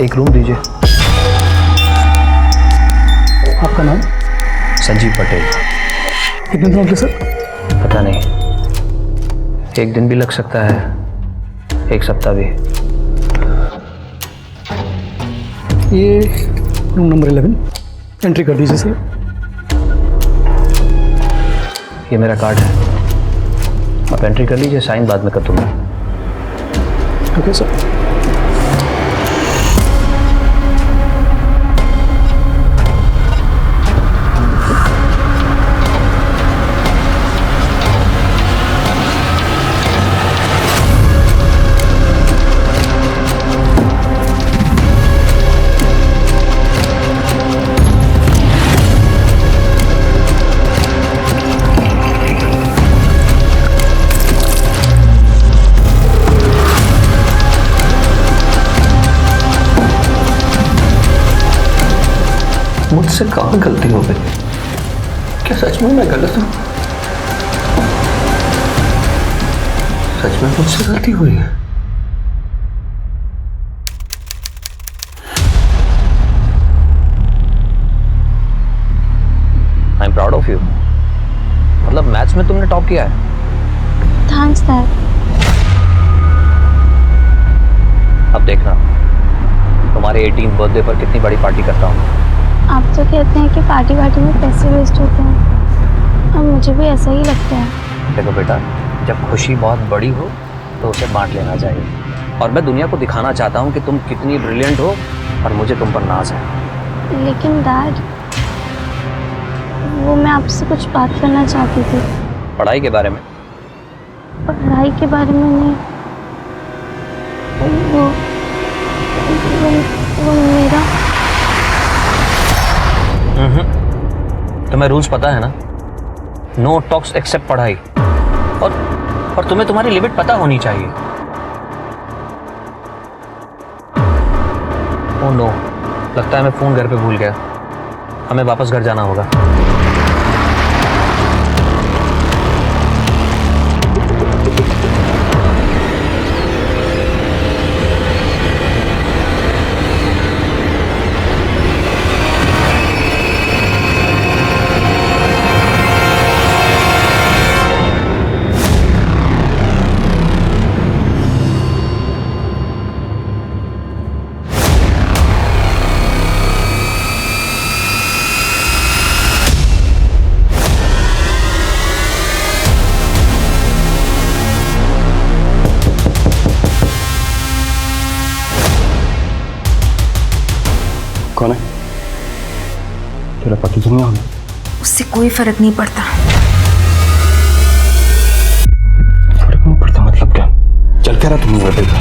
एक रूम दीजिए। आपका नाम? संजीव पटेल। कितने दिन हो गए सर? पता नहीं, एक दिन भी लग सकता है, एक सप्ताह भी। ये रूम नंबर 11 एंट्री कर दीजिए सर। ये मेरा कार्ड है, आप एंट्री कर लीजिए, साइन बाद में कर दूंगा। Okay sir. मुझसे कहाँ गलती हो गई? क्या सच में मैं गलत हूँ? सच में मुझसे गलती हुई है? I am proud of you. मतलब मैथ्स में तुमने टॉप किया है। Thanks sir. अब देखना तुम्हारे 18th बर्थडे पर कितनी बड़ी पार्टी करता हूँ। आप तो कहते हैं कि पार्टी वार्टी में पैसे वेस्ट होते हैं, और मुझे भी ऐसा ही लगता है। देखो बेटा, जब खुशी बहुत बड़ी हो तो उसे बांट लेना चाहिए, और मैं दुनिया को दिखाना चाहता हूँ कि तुम कितनी ब्रिलियंट हो और मुझे तुम पर नाज है। लेकिन डैड, वो मैं आपसे कुछ बात करना चाहती थी। पढ़ाई के बारे में? पढ़ाई के बारे में नहीं, वो मेरा। तुम्हें रूल्स पता है ना? नो टॉक्स एक्सेप्ट पढ़ाई। और तुम्हें तुम्हारी लिमिट पता होनी चाहिए। ओह नो, लगता है मैं फोन घर पे भूल गया। हमें वापस घर जाना होगा। कौन है? तेरा पति तो नहीं होगा? उससे कोई फर्क नहीं पड़ता। फर्क नहीं पड़ता मतलब क्या? चल क्या रहा तुम वो देखा?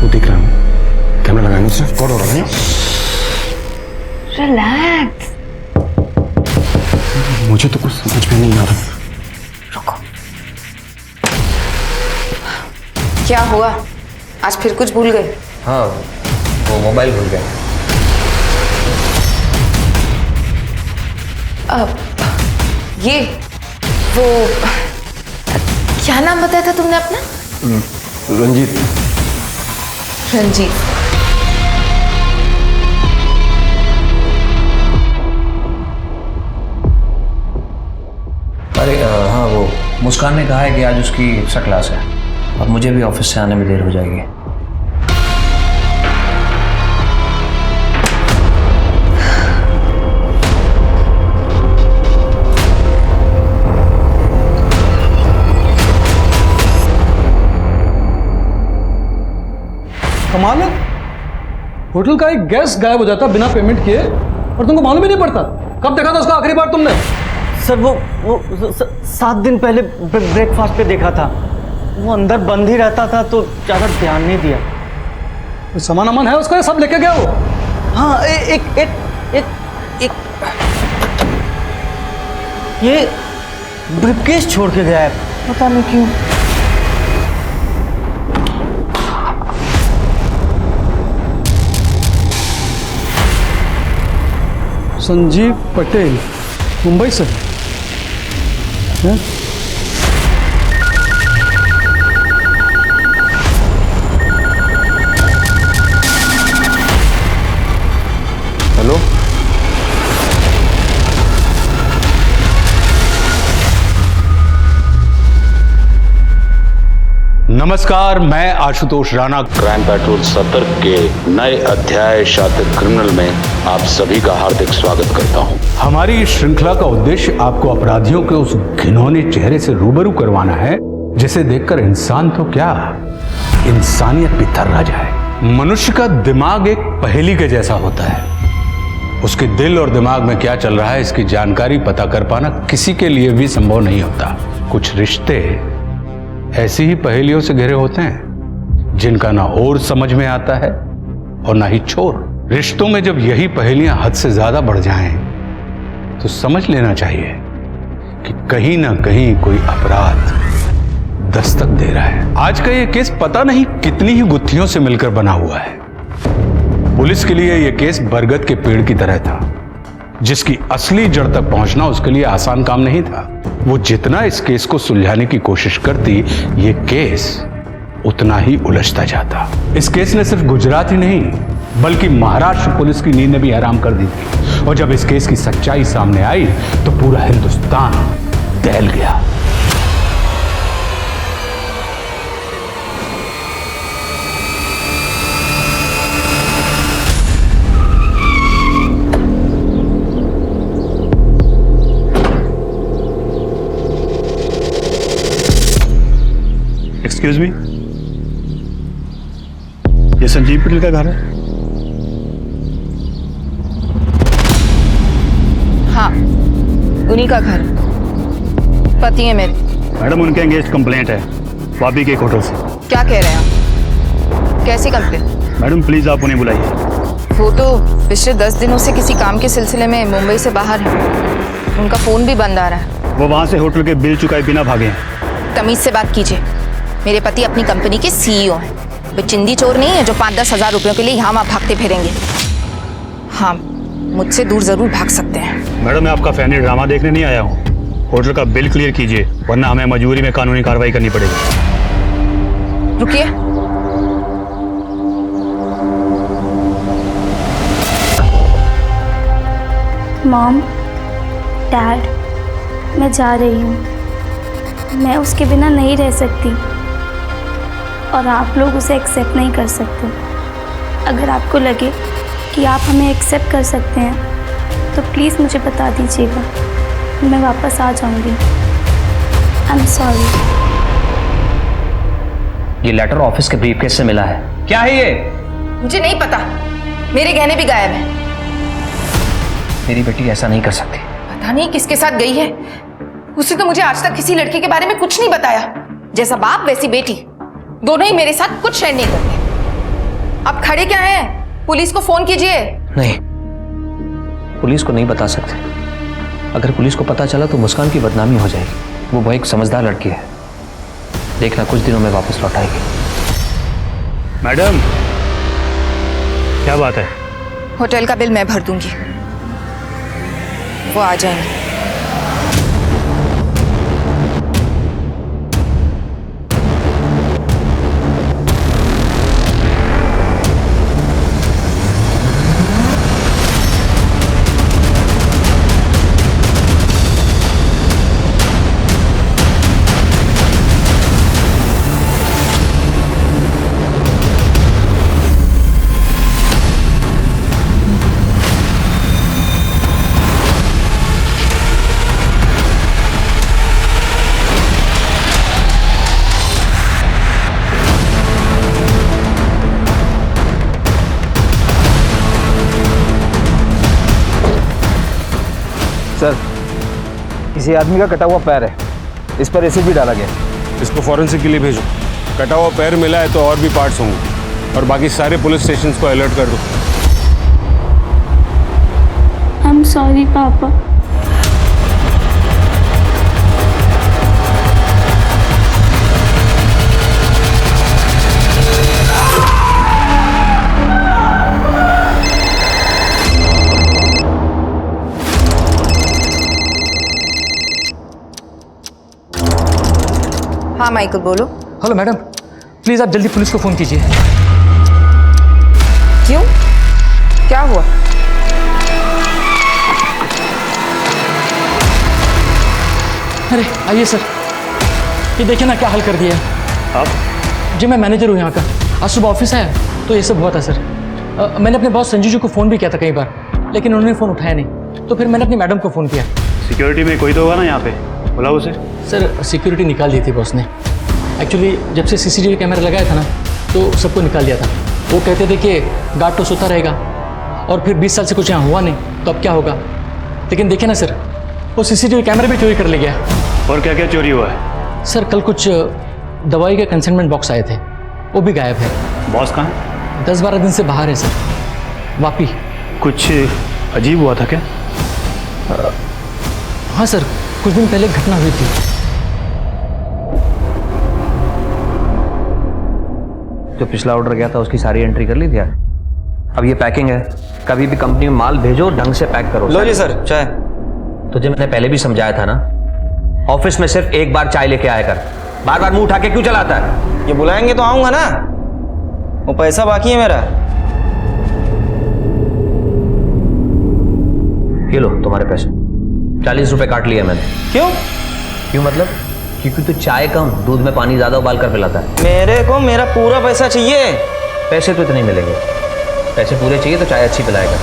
वो दिख रहा है, कैमरा लगाएंगे उससे रिकॉर्ड हो रहा है। रिलैक्स। मुझे तो कुछ समझ में नहीं आ रहा। रुको। क्या हुआ? आज फिर कुछ भूल गए? हाँ, वो मोबाइल भूल गया। ये वो क्या नाम बताया था तुमने अपना? रंजीत। रंजीत। अरे हाँ, वो मुस्कान ने कहा है कि आज उसकी एक्स्ट्रा क्लास है और मुझे भी ऑफिस से आने में देर हो जाएगी। कमाल है, होटल का एक गेस्ट गायब हो जाता बिना पेमेंट किए और तुमको मालूम ही नहीं पड़ता। कब देखा था उसको आखिरी बार तुमने? सर वो 7 दिन पहले ब्रेकफास्ट पे देखा था। वो अंदर बंद ही रहता था तो ज़्यादा ध्यान नहीं दिया। कोई सामान अमान है उसका, सब लेके गया वो? हाँ, एक ये ब्रीफकेस छोड़ के गया है, पता नहीं क्यों। संजीव पटेल, मुंबई से है? नमस्कार, मैं आशुतोष राणा। क्राइम पेट्रोल सतर्क के नए अध्याय शातिर क्रिमिनल में आप सभी का हार्दिक स्वागत करता हूं। हमारी इस श्रृंखला का उद्देश्य आपको अपराधियों के उस घिनौने चेहरे से रूबरू करवाना है जिसे देखकर इंसान तो क्या, इंसानियत भी थर्रा जाए। मनुष्य का दिमाग एक पहेली के जैसा होता है। उसके दिल और दिमाग में क्या चल रहा है इसकी जानकारी पता कर पाना किसी के लिए भी संभव नहीं होता। कुछ रिश्ते ऐसी ही पहेलियों से घिरे होते हैं जिनका ना ओर समझ में आता है और ना ही छोर। रिश्तों में जब यही पहेलियां हद से ज्यादा बढ़ जाएं तो समझ लेना चाहिए कि कहीं ना कहीं कोई अपराध दस्तक दे रहा है। आज का यह केस पता नहीं कितनी ही गुत्थियों से मिलकर बना हुआ है। पुलिस के लिए यह केस बरगद के पेड़ की तरह था जिसकी असली जड़ तक पहुंचना उसके लिए आसान काम नहीं था। वो जितना इस केस को सुलझाने की कोशिश करती, ये केस उतना ही उलझता जाता। इस केस ने सिर्फ गुजरात ही नहीं बल्कि महाराष्ट्र पुलिस की नींद भी हराम कर दी थी। और जब इस केस की सच्चाई सामने आई तो पूरा हिंदुस्तान दहल गया। एक्सक्यूज मी, ये संजीव पटेल का घर है? हाँ, उन्हीं का घर। पति है मेरे। मैडम, उनके एंगेज कंप्लेंट है वापी के एक होटल से। क्या कह रहे हैं आप? कैसी कंप्लेंट? मैडम प्लीज आप उन्हें बुलाइए। वो तो पिछले 10 दिनों से किसी काम के सिलसिले में मुंबई से बाहर है। उनका फोन भी बंद आ रहा है। वो वहां से होटल के बिल चुकाए बिना भागे हैं। तमीज से बात कीजिए। मेरे पति अपनी कंपनी के सीईओ हैं। वे चिंदी चोर नहीं है जो 5-10 हज़ार रुपयों के लिए यहाँ वहाँ भागते फिरेंगे। हाँ, मुझसे दूर जरूर भाग सकते हैं। मैडम, मैं आपका फैमिली ड्रामा देखने नहीं आया हूँ। होटल का बिल क्लियर कीजिए वरना हमें मजबूरी में कानूनी कार्रवाई करनी पड़ेगी। रुकिए। मॉम, डैड, मैं जा रही हूँ। मैं उसके बिना नहीं रह सकती और आप लोग उसे एक्सेप्ट नहीं कर सकते। अगर आपको लगे कि आप हमें एक्सेप्ट कर सकते हैं तो प्लीज़ मुझे बता दीजिएगा, मैं वापस आ जाऊंगी। I am sorry. ये लेटर ऑफिस के ब्रीफकेस से मिला है। क्या है ये? मुझे नहीं पता। मेरे गहने भी गायब हैं। मेरी बेटी ऐसा नहीं कर सकती। पता नहीं किसके साथ गई है। उसने तो मुझे आज तक किसी लड़के के बारे में कुछ नहीं बताया। जैसा बाप वैसी बेटी, दोनों ही मेरे साथ कुछ शेयर नहीं करते। अब खड़े क्या हैं? पुलिस को फोन कीजिए। नहीं, पुलिस को नहीं बता सकते। अगर पुलिस को पता चला तो मुस्कान की बदनामी हो जाएगी। वो बहुत एक समझदार लड़की है। देखना कुछ दिनों में वापस लौट आएगी। मैडम, क्या बात है? होटल का बिल मैं भर दूंगी, वो आ जाएंगे। सर, किसी आदमी का कटा हुआ पैर है। इस पर एसिड भी डाला गया। इसको फॉरेंसिक के लिए भेजो। कटा हुआ पैर मिला है तो और भी पार्ट्स होंगे। और बाकी सारे पुलिस स्टेशंस को अलर्ट कर दो। आई एम सॉरी पापा। हाँ माइकल, बोलो। हेलो मैडम, प्लीज़ आप जल्दी पुलिस को फ़ोन कीजिए। क्यों? क्या हुआ? अरे आइए सर, ये देखिए ना क्या हाल कर दिया है। आप जी मैं मैनेजर हूँ यहाँ का। आज सुबह ऑफिस आया तो ये सब हुआ था सर। मैंने अपने बॉस संजू जी को फ़ोन भी किया था कई बार, लेकिन उन्होंने फ़ोन उठाया नहीं। तो फिर मैंने अपनी मैडम को फ़ोन किया। सिक्योरिटी में कोई तो होगा ना यहाँ पे, बुलाओ उसे। सर सिक्योरिटी निकाल दी थी बॉस ने। एक्चुअली जब से CCTV कैमरा लगाया था ना तो सबको निकाल दिया था। वो कहते थे कि गार्ड तो सोता रहेगा, और फिर 20 साल से कुछ यहाँ हुआ नहीं तो अब क्या होगा। लेकिन देखिए ना सर, वो CCTV कैमरा भी चोरी कर ले गया। और क्या क्या चोरी हुआ है? सर कल कुछ दवाई के कंसाइनमेंट बॉक्स आए थे, वो भी गायब है। बॉस कहाँ है? 10-12 दिन से बाहर है सर। वापी। कुछ अजीब हुआ था क्या? हाँ सर, कुछ दिन पहले घटना हुई थी। जो पिछला ऑर्डर गया था उसकी सारी एंट्री कर ली थी यार। अब ये पैकिंग है, कभी भी कंपनी में माल भेजो ढंग से पैक करो। लो जी सर चाय। तुझे मैंने पहले भी समझाया था ना, ऑफिस में सिर्फ एक बार चाय लेके आया कर, बार बार मुंह उठा के क्यों चलाता है? ये बुलाएंगे तो आऊंगा ना, वो पैसा बाकी है मेरा। ये लो तुम्हारे पैसे, 40 रुपए काट लिए मैंने। क्यों मतलब? क्योंकि तू चाय कम, दूध में पानी ज्यादा उबाल कर पिलाता है। मेरे को मेरा पूरा पैसा चाहिए। पैसे तो इतने ही मिलेंगे, पैसे पूरे चाहिए तो चाय अच्छी पिलाएगा।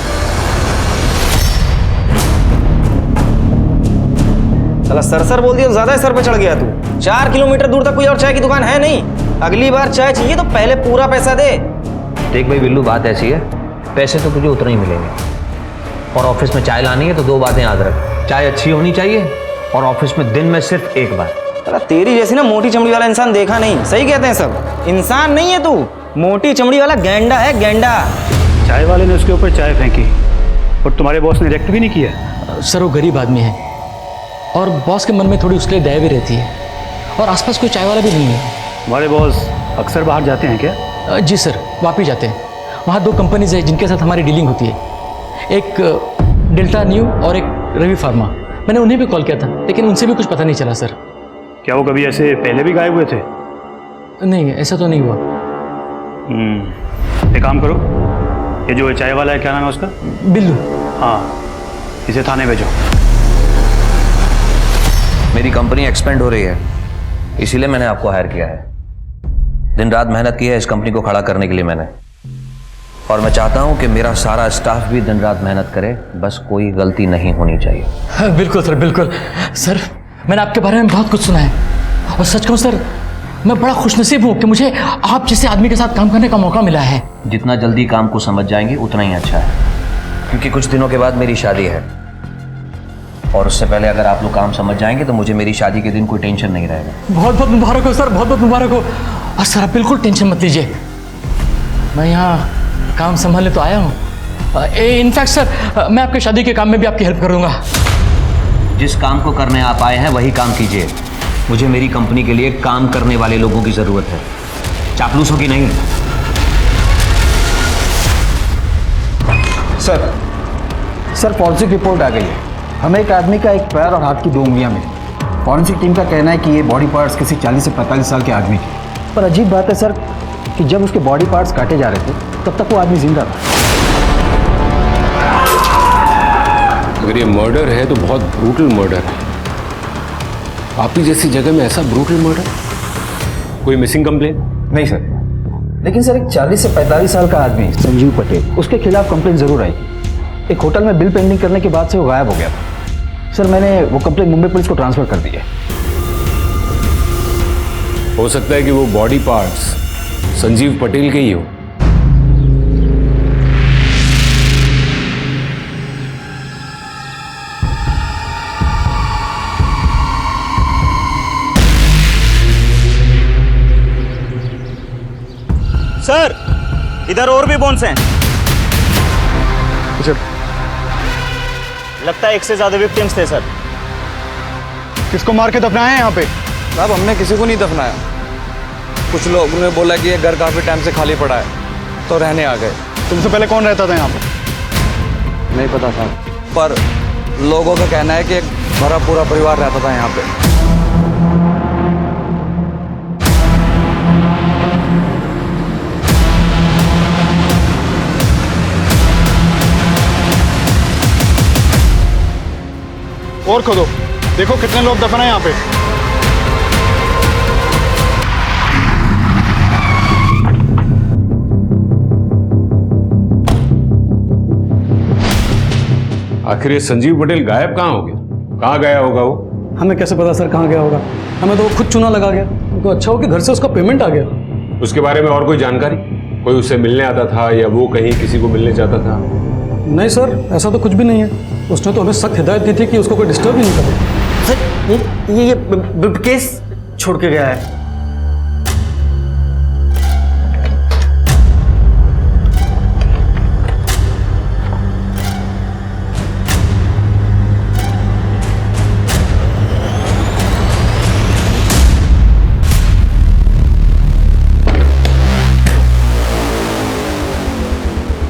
साला सर बोल दिया तो ज्यादा ही सर पे चढ़ गया तू। 4 किलोमीटर दूर तक कोई और चाय की दुकान है नहीं। अगली बार चाय चाहिए तो पहले पूरा पैसा दे। देख भाई बिल्लू, बात ऐसी है, पैसे तो तुझे उतने ही मिलेंगे, और ऑफिस में चाय लानी है तो 2 बातें याद रख। चाय अच्छी होनी चाहिए और ऑफिस में दिन में सिर्फ 1 बार। साला तेरी जैसी ना मोटी चमड़ी वाला इंसान देखा नहीं। सही कहते हैं सब, इंसान नहीं है तू, मोटी चमड़ी वाला गैंडा है, गैंडा। चाय वाले ने उसके ऊपर चाय फेंकी और तुम्हारे बॉस ने रिएक्ट भी नहीं किया। सर वो गरीब आदमी है और बॉस के मन में थोड़ी उसके लिए दया भी रहती है, और आसपास कोई चाय वाला भी नहीं है। तुम्हारे बॉस अक्सर बाहर जाते हैं क्या? जी सर, वापी जाते हैं। वहाँ 2 कंपनीज है जिनके साथ हमारी डीलिंग होती है, एक डेल्टा न्यू और एक रवि फार्मा। मैंने उन्हें भी कॉल किया था लेकिन उनसे भी कुछ पता नहीं चला सर। क्या वो कभी ऐसे पहले भी गायब हुए थे? नहीं, ऐसा तो नहीं हुआ। एक काम करो, ये जो चाय वाला है क्या नाम है उसका? बिल्लू। हाँ, इसे थाने भेजो। मेरी कंपनी एक्सपेंड हो रही है, इसीलिए मैंने आपको हायर किया है। दिन रात मेहनत की है इस कंपनी को खड़ा करने के लिए मैंने, और मैं चाहता हूं कि मेरा सारा स्टाफ भी दिन रात मेहनत करे, बस कोई गलती नहीं होनी चाहिए। हाँ, बिल्कुल सर, बिल्कुल सर। मैंने आपके बारे में बहुत कुछ सुना है, और सच कहूँ सर मैं बड़ा खुशनसीब हूँ कि मुझे आप जैसे आदमी के साथ काम करने का मौका मिला है। जितना जल्दी काम को समझ जाएंगे उतना ही अच्छा है, क्योंकि कुछ दिनों के बाद मेरी शादी है, और उससे पहले अगर आप लोग काम समझ जाएंगे तो मुझे मेरी शादी के दिन कोई टेंशन नहीं रहेगा। बहुत बहुत मुबारक हो सर, बहुत बहुत मुबारक हो। और सर आप बिल्कुल टेंशन मत लीजिए, मैं यहाँ काम संभालने तो आया हूँ। इनफैक्ट सर मैं आपके शादी के काम में भी आपकी हेल्प कर दूंगा। जिस काम को करने आप आए हैं वही काम कीजिए। मुझे मेरी कंपनी के लिए काम करने वाले लोगों की जरूरत है, चापलूसों की नहीं। सर फॉरेंसिक रिपोर्ट आ गई है। हमें एक आदमी का एक पैर और हाथ की 2 उंगलियां मिली। फॉरेंसिक टीम का कहना है कि ये बॉडी पार्ट्स किसी 40 से 45 साल के आदमी के। पर अजीब बात है सर कि जब उसके बॉडी पार्ट्स काटे जा रहे थे तब तक वो आदमी जिंदा था। अगर ये मर्डर है तो बहुत ब्रूटल मर्डर है। आपकी जैसी जगह में ऐसा ब्रूटल मर्डर? कोई मिसिंग कंप्लेन? नहीं सर, लेकिन सर एक 40 से 45 साल का आदमी संजीव पटेल, उसके खिलाफ कंप्लेन जरूर आई। एक होटल में बिल पेंडिंग करने के बाद से वो गायब हो गया था। सर मैंने वो कंप्लेन मुंबई पुलिस को ट्रांसफर कर दी है। हो सकता है कि वो बॉडी पार्ट्स संजीव पटेल के ही हो। सर इधर और भी बोन्स हैं। लगता है 1 से ज्यादा विक्टिम्स थे सर। किसको मार के दफनाया है यहाँ पे? साहब हमने किसी को नहीं दफनाया। कुछ लोगों ने बोला कि ये घर काफी टाइम से खाली पड़ा है तो रहने आ गए। तुमसे पहले कौन रहता था यहाँ पे? नहीं पता साहब, पर लोगों का कहना है कि एक भरा पूरा परिवार रहता था यहाँ पे। और खोदो, देखो कितने लोग दफन है यहाँ पे। आखिर ये संजीव पटेल गायब कहाँ हो गया? कहाँ गया होगा वो? हमें कैसे पता सर कहाँ गया होगा? हमें तो वो खुद चुना लगा गया। तो अच्छा हो कि घर से उसका पेमेंट आ गया। उसके बारे में और कोई जानकारी? कोई उससे मिलने आता था या वो कहीं किसी को मिलने जाता था? नहीं सर, ऐसा तो कुछ भी नहीं है। उसने तो हमें सख्त हिदायत दी थी कि उसको कोई डिस्टर्ब ही नहीं करे। सर ये केस छोड़ के गया है।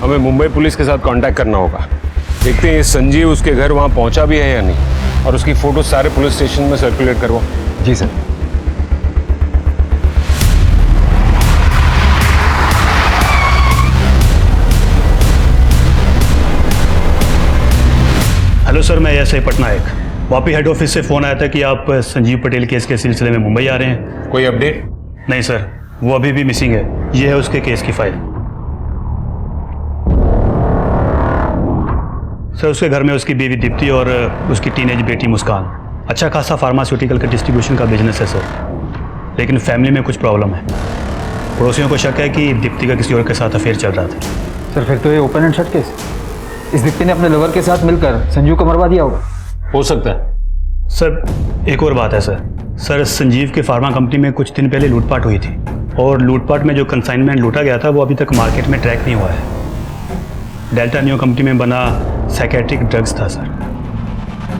हमें मुंबई पुलिस के साथ कांटेक्ट करना होगा। देखते हैं ये संजीव उसके घर वहां पहुंचा भी है या नहीं, और उसकी फोटो सारे पुलिस स्टेशन में सर्कुलेट करवाओ। जी सर। हेलो सर, मैं SI Patnaik. Vapi head office से फ़ोन आया था कि आप संजीव पटेल केस के सिलसिले में मुंबई आ रहे हैं। कोई अपडेट? नहीं सर, वो अभी भी मिसिंग है। ये है उसके केस की फाइल। सर, उसके घर में उसकी बीवी दीप्ति और उसकी टीनेज बेटी मुस्कान। अच्छा खासा फार्मास्यूटिकल का डिस्ट्रीब्यूशन का बिजनेस है सर, लेकिन फैमिली में कुछ प्रॉब्लम है। पड़ोसियों को शक है कि दीप्ति का किसी और के साथ अफेयर चल रहा था। सर फिर तो ये ओपन एंड शट केस। इस दीप्ति ने अपने लवर के साथ मिलकर संजीव को मरवा दिया होगा। हो सकता है। सर, एक और बात है सर, संजीव के फार्मा कंपनी में कुछ दिन पहले लूटपाट हुई थी, और लूटपाट में जो कंसाइनमेंट लूटा गया था वो अभी तक मार्केट में ट्रैक नहीं हुआ है। डेल्टा न्यू कंपनी में बना साइकेट्रिक ड्रग्स था सर।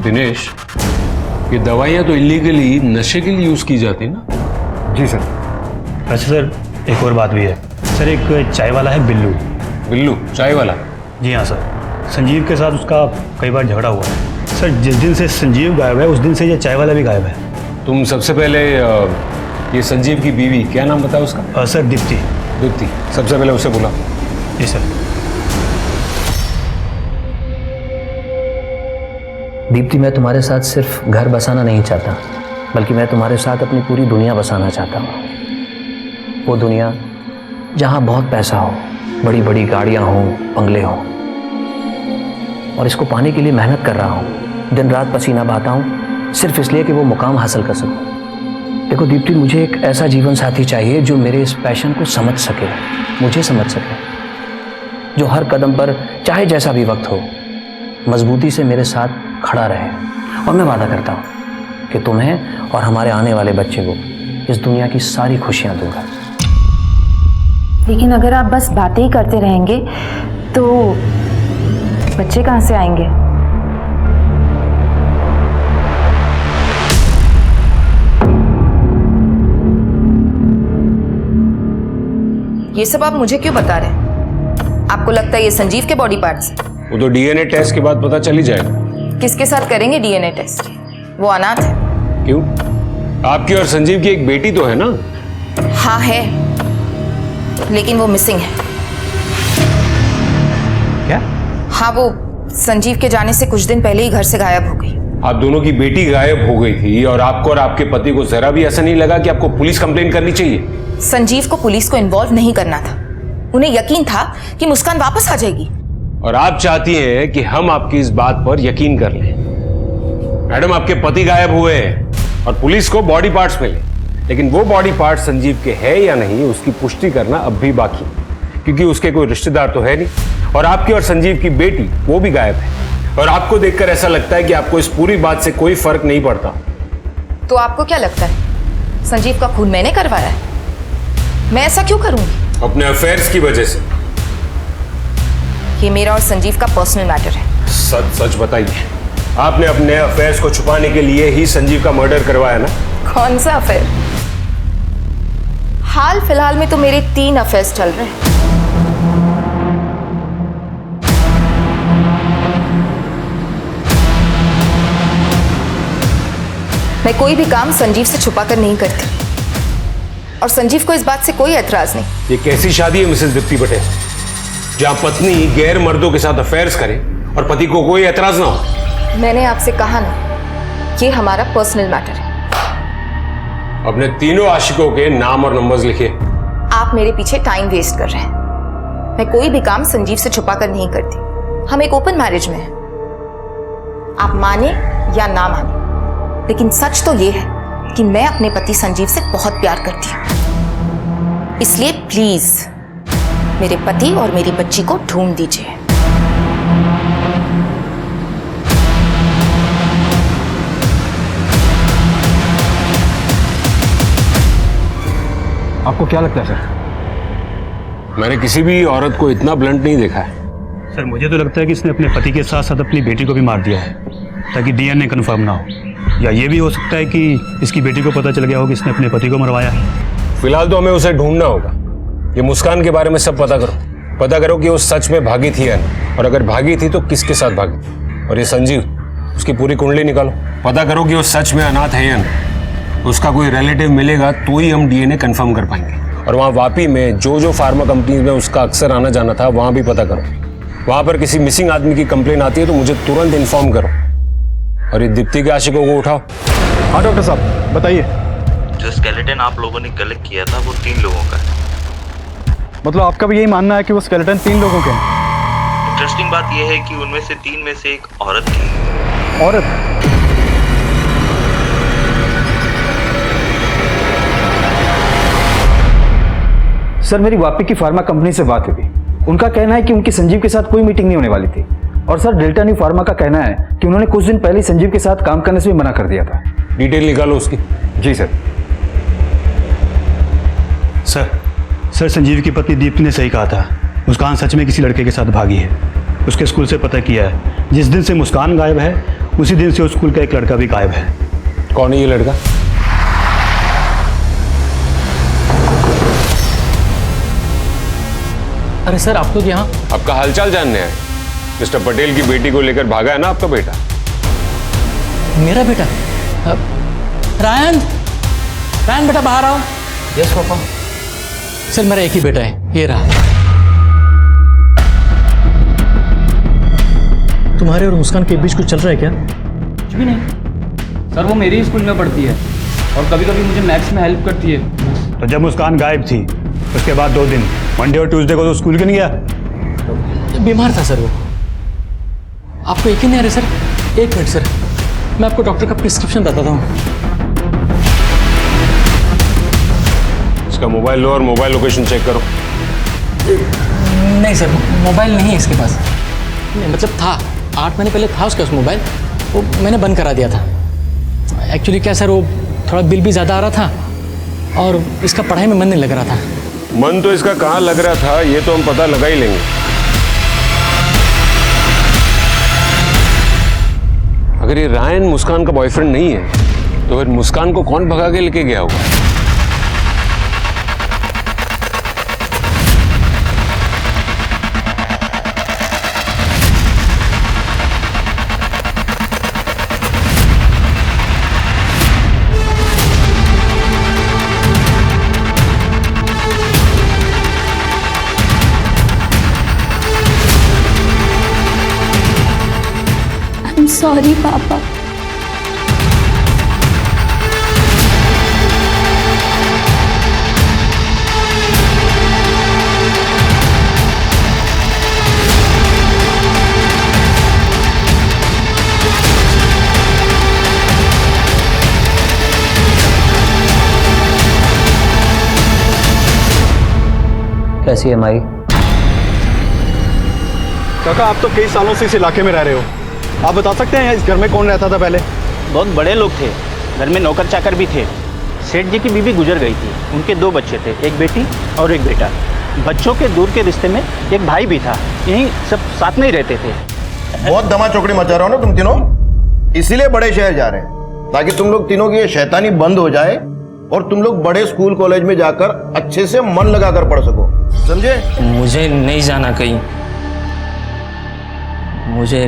दिनेश, ये दवाइयाँ तो इलीगली नशे के लिए यूज़ की जाती है ना? जी सर। अच्छा सर, एक और बात भी है सर। एक चाय वाला है बिल्लू। बिल्लू चाय वाला? जी हाँ सर, संजीव के साथ उसका कई बार झगड़ा हुआ है सर। जिस दिन से संजीव गायब है उस दिन से ये चाय वाला भी गायब है। तुम सबसे पहले ये संजीव की बीवी, क्या नाम बताया उसका? सर दीप्ति। दीप्ति, सबसे पहले उसे बुला। जी सर। दीप्ति, मैं तुम्हारे साथ सिर्फ घर बसाना नहीं चाहता, बल्कि मैं तुम्हारे साथ अपनी पूरी दुनिया बसाना चाहता हूँ। वो दुनिया जहाँ बहुत पैसा हो, बड़ी बड़ी गाड़ियाँ हों, बंगले हों। और इसको पाने के लिए मेहनत कर रहा हूँ, दिन रात पसीना बहाता हूँ, सिर्फ इसलिए कि वो मुकाम हासिल कर सकूँ। देखो दीप्ति, मुझे एक ऐसा जीवन साथी चाहिए जो मेरे इस पैशन को समझ सके, मुझे समझ सके, जो हर कदम पर चाहे जैसा भी वक्त हो मजबूती से मेरे साथ खड़ा रहे। और मैं वादा करता हूँ कि तुम्हें और हमारे आने वाले बच्चे को इस दुनिया की सारी खुशियाँ दूंगा। लेकिन अगर आप बस बातें ही करते रहेंगे तो बच्चे कहाँ से आएंगे? ये सब आप मुझे क्यों बता रहे हैं? आपको लगता है ये संजीव के बॉडी पार्ट्स हैं? वो तो डीएनए टेस्ट के बाद पता चल ही जाएगा। किसके साथ करेंगे डीएनए टेस्ट? वो अनाथ है। क्यों? आपकी और संजीव की एक बेटी तो है ना? हाँ है, लेकिन वो मिसिंग है। क्या? हाँ, वो संजीव के जाने से कुछ दिन पहले ही घर से गायब हो गई। आप दोनों की बेटी गायब हो गई थी और आपको और आपके पति को जरा भी ऐसा नहीं लगा कि आपको पुलिस कंप्लेन करनी चाहिए? संजीव को पुलिस को इन्वॉल्व नहीं करना था। उन्हें यकीन था कि मुस्कान वापस आ जाएगी। और आप चाहती हैं कि हम आपकी इस बात पर यकीन कर लें। मैडम, आपके पति गायब हुए हैं और पुलिस को बॉडी पार्ट्स मिले, लेकिन वो बॉडी पार्ट्स संजीव के हैं या नहीं उसकी पुष्टि करना अब भी बाकी, क्योंकि उसके कोई रिश्तेदार तो है नहीं, और आपकी और संजीव की बेटी वो भी गायब है। और आपको देखकर ऐसा लगता है कि आपको इस पूरी बात से कोई फर्क नहीं पड़ता। तो आपको क्या लगता है संजीव का खून मैंने करवाया है? मैं ऐसा क्यों करूंगी? अपने अफेयर्स की वजह से। ये मेरा और संजीव का पर्सनल मैटर है। सच सच बताइए, आपने अपने अफेयर्स को छुपाने के लिए ही संजीव का मर्डर करवाया ना? कौन सा अफेयर? हाल फिलहाल में तो मेरे 3 अफेयर्स चल रहे हैं। मैं कोई भी काम संजीव से छुपा कर नहीं करती, और संजीव को इस बात से कोई ऐतराज नहीं। ये कैसी शादी है मिसेस दीप्ति पटेल, जहां पत्नी गैर मर्दों के साथ अफेयर्स करे और पति को कोई ऐतराज ना हो? मैंने आपसे कहा ना, ये हमारा पर्सनल मैटर है। अपने तीनों आशिकों के नाम और नंबर्स लिखिए। आप मेरे पीछे टाइम वेस्ट कर रहे हैं। मैं कोई भी काम संजीव से छुपा कर नहीं करती। हम एक ओपन मैरिज में हैं। आप माने या ना माने, लेकिन सच तो ये है कि मैं अपने पति संजीव से बहुत प्यार करती हूँ। इसलिए प्लीज मेरे पति और मेरी बच्ची को ढूंढ दीजिए। आपको क्या लगता है सर? मैंने किसी भी औरत को इतना ब्लंट नहीं देखा है। सर मुझे तो लगता है कि इसने अपने पति के साथ साथ अपनी बेटी को भी मार दिया है ताकि डीएनए कंफर्म ना हो, या ये भी हो सकता है कि इसकी बेटी को पता चल गया हो कि इसने अपने पति को मरवाया है। फिलहाल तो हमें उसे ढूंढना होगा। ये मुस्कान के बारे में सब पता करो कि वो सच में भागी थी या नहीं, और अगर भागी थी तो किसके साथ भागी थी। और ये संजीव, उसकी पूरी कुंडली निकालो, पता करो कि वो सच में अनाथ है या नहीं। उसका कोई रिलेटिव मिलेगा तो ही हम डीएनए कंफर्म कर पाएंगे। और वहाँ वापी में जो फार्मा कंपनीज में उसका अक्सर आना जाना था, वहाँ भी पता करो। वहाँ पर किसी मिसिंग आदमी की कंप्लेन आती है तो मुझे तुरंत इन्फॉर्म करो। और ये दीप्ति के आशिकों को उठाओ। हाँ डॉक्टर साहब बताइए। जो स्केलेटन आप लोगों ने कलेक्ट किया था वो 3 लोगों का है। मतलब आपका भी यही मानना है कि वो स्केलेटन 3 लोगों के हैं? इंटरेस्टिंग बात यह है कि उनमें से 3 में से एक औरत थी। औरत? सर मेरी वापी की फार्मा कंपनी से बात हुई। उनका कहना है कि उनकी संजीव के साथ कोई मीटिंग नहीं होने वाली थी। और सर डेल्टा न्यू फार्मा का कहना है कि उन्होंने कुछ दिन पहले संजीव के साथ काम करने से भी मना कर दिया था। डिटेल निकालो उसकी। जी सर। सर संजीव की पत्नी दीप्ति ने सही कहा था। मुस्कान सच में किसी लड़के के साथ भागी है। उसके स्कूल से पता किया है, जिस दिन से मुस्कान गायब है उसी दिन से उस स्कूल का एक लड़का भी गायब है। कौन है ये लड़का? अरे सर आप लोग यहाँ? आपका हालचाल जानने आए। मिस्टर पटेल की बेटी को लेकर भागा है ना आपका बेटा? मेरा बेटा? रायन बेटा बाहर आओ। Yes papa. सर मेरा एक ही बेटा है, ये रहा। तुम्हारे और मुस्कान के बीच कुछ चल रहा है क्या? कुछ भी नहीं सर, वो मेरे ही स्कूल में पढ़ती है और कभी कभी मुझे मैथ्स में हेल्प करती है। तो जब मुस्कान गायब थी उसके बाद 2 दिन मंडे और ट्यूसडे को तो स्कूल क्यों नहीं गया? बीमार था सर वो। आपको यकीन नहीं आ रहा सर? 1 मिनट सर, मैं आपको डॉक्टर का प्रिस्क्रिप्शन बताता हूँ। इसका मोबाइल लो और मोबाइल लोकेशन चेक करो। नहीं सर, मोबाइल नहीं है इसके पास। नहीं मतलब था, 8 महीने पहले था उसके पास मोबाइल, वो मैंने बंद करा दिया था। एक्चुअली क्या सर, वो थोड़ा बिल भी ज़्यादा आ रहा था और इसका पढ़ाई में मन नहीं लग रहा था। मन तो इसका कहाँ लग रहा था ये तो हम पता लगा ही लेंगे। अगर ये रायन मुस्कान का बॉयफ्रेंड नहीं है तो फिर मुस्कान को कौन भगा के लेके गया होगा? सॉरी पापा। कैसी है माई? काका आप तो कई सालों से इस इलाके में रह रहे हो, आप बता सकते हैं इस घर में कौन रहता था पहले? बहुत बड़े लोग थे, घर में नौकर चाकर भी थे। सेठ जी की बीवी गुजर गई थी, उनके 2 बच्चे थे, एक बेटी और एक बेटा। बच्चों के दूर के रिश्ते में एक भाई भी था, यहीं सब साथ में ही रहते थे। बहुत धमा चौकड़ी मचा रहे हो ना तुम तीनों, इसीलिए बड़े शहर जा रहे हैं ताकि तुम लोग तीनों की ये शैतानी बंद हो जाए और तुम लोग बड़े स्कूल कॉलेज में जाकर अच्छे से मन लगाकर पढ़ सको, समझे? मुझे नहीं जाना कहीं, मुझे